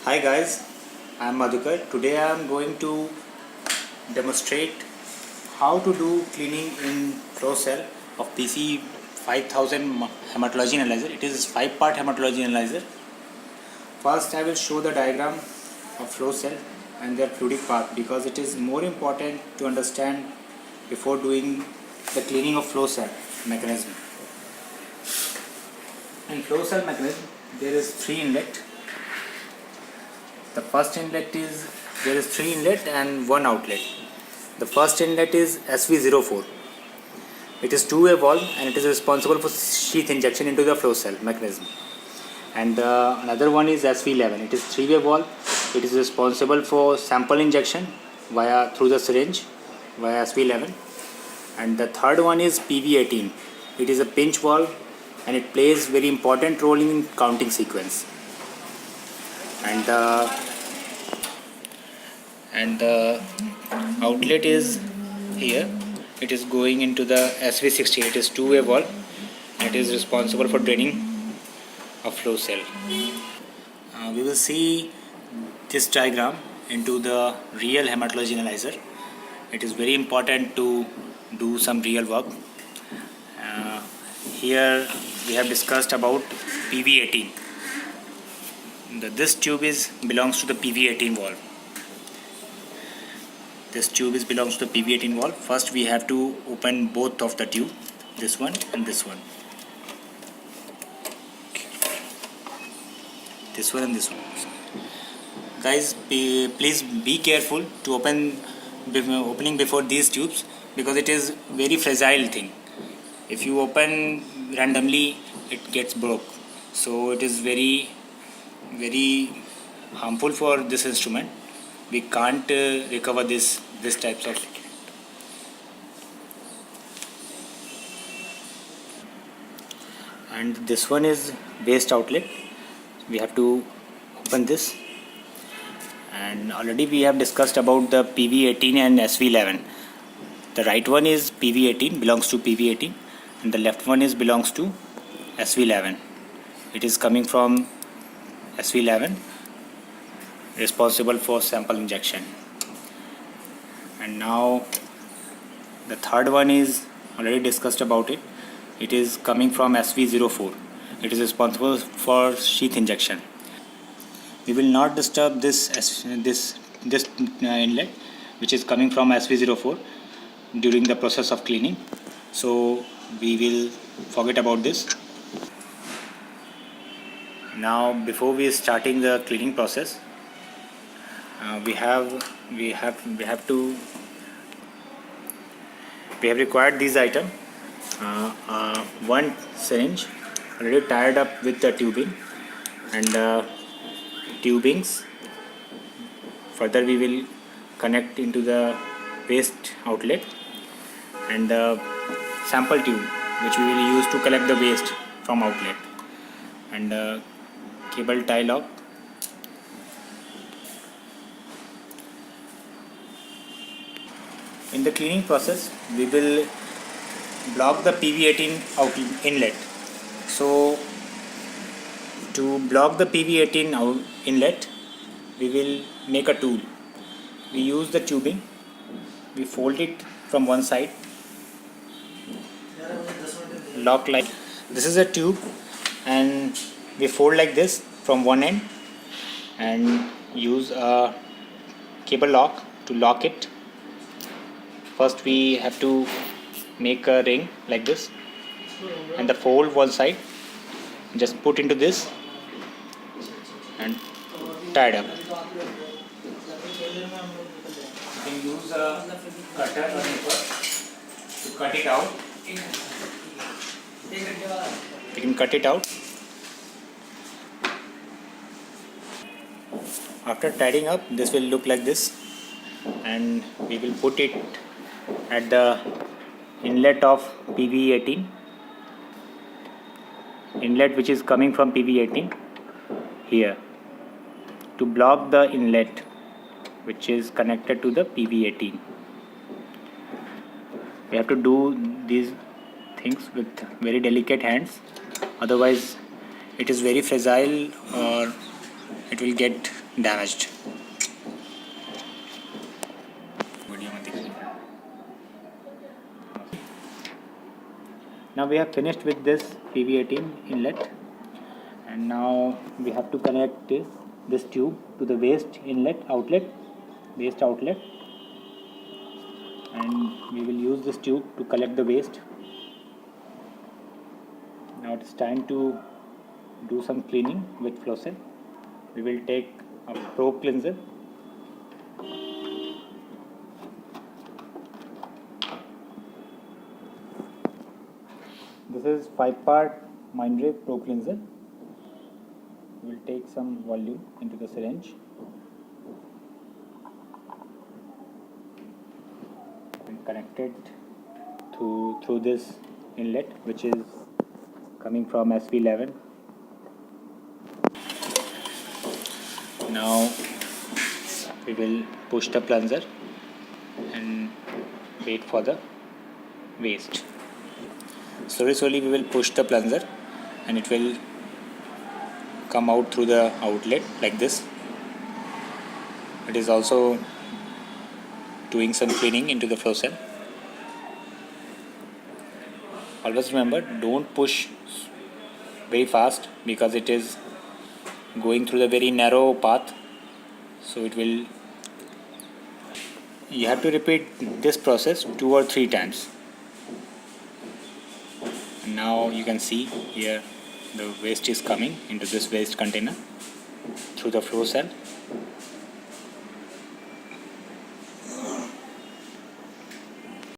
Hi guys, I am Madhukar. Today I am going to demonstrate how to do cleaning in flow cell of BC-5000 Hematology Analyzer. It is 5-part Hematology Analyzer. First I will show the diagram of flow cell and their fluidic path because it is more important to understand before doing the cleaning of flow cell mechanism. In flow cell mechanism there is 3 inlet. The first inlet is, there is 3 inlet and 1 outlet. The first inlet is SV04. It is two-way valve and it is responsible for sheath injection into the flow cell mechanism. And another one is SV11. It is three-way valve. It is responsible for sample injection through the syringe via SV11. And the third one is PV18. It is a pinch valve and it plays very important role in counting sequence. And the outlet is here. It is going into the SV16. It is two-way valve and it is responsible for draining a flow cell. We will see this diagram into the real hematology analyzer. It is very important to do some real work. Here we have discussed about PV18. This tube belongs to the PV18 valve. This tube belongs to the PV18 valve. First we have to open both of the tube, this one and this one. This one and this one. Guys, please be careful to opening before these tubes because it is very fragile thing. If you open randomly, it gets broke. So it is very harmful for this instrument. We can't recover this types of. And this one is waste outlet. We have to open this. And already we have discussed about the PV18 and SV11. The right one is PV18, belongs to PV18, and the left one belongs to SV11. It is coming from SV11, responsible for sample injection. And now the third one is already discussed about it. It is coming from SV04. It is responsible for sheath injection. We will not disturb this inlet which is coming from SV04 during the process of cleaning. So we will forget about this. Now before we starting the cleaning process, we have required these items. One syringe already tied up with the tubing and tubings. Further we will connect into the waste outlet and the sample tube which we will use to collect the waste from outlet, and cable tie lock. In the cleaning process we will block the PV18 inlet. So to block the PV18 inlet, we will make a tool. We use the tubing, we fold it from one side, lock like this is a tube, and we fold like this from one end and use a cable lock to lock it. First we have to make a ring like this and the fold one side, just put into this and tied up. You can use a cutter or nipper to cut it out. You can cut it out. After tidying up, this will look like this, and we will put it at the inlet of PV18, inlet which is coming from PV18 here, to block the inlet which is connected to the PV18. We have to do these things with very delicate hands, otherwise it is very fragile or it will get damaged. Now we have finished with this PV18 inlet, and now we have to connect this tube to the waste outlet, and we will use this tube to collect the waste. Now it is time to do some cleaning with flow cell. We will take a probe cleanser. This is 5-part Mindray probe cleanser. We will take some volume into the syringe and connect it through this inlet, which is coming from SV11. Now we will push the plunger and wait for the waste. Slowly we will push the plunger and it will come out through the outlet like this. It is also doing some cleaning into the flow cell. Always remember, don't push very fast because it is going through the very narrow path, so you have to repeat this process 2 or 3 times. And now you can see here the waste is coming into this waste container through the flow cell.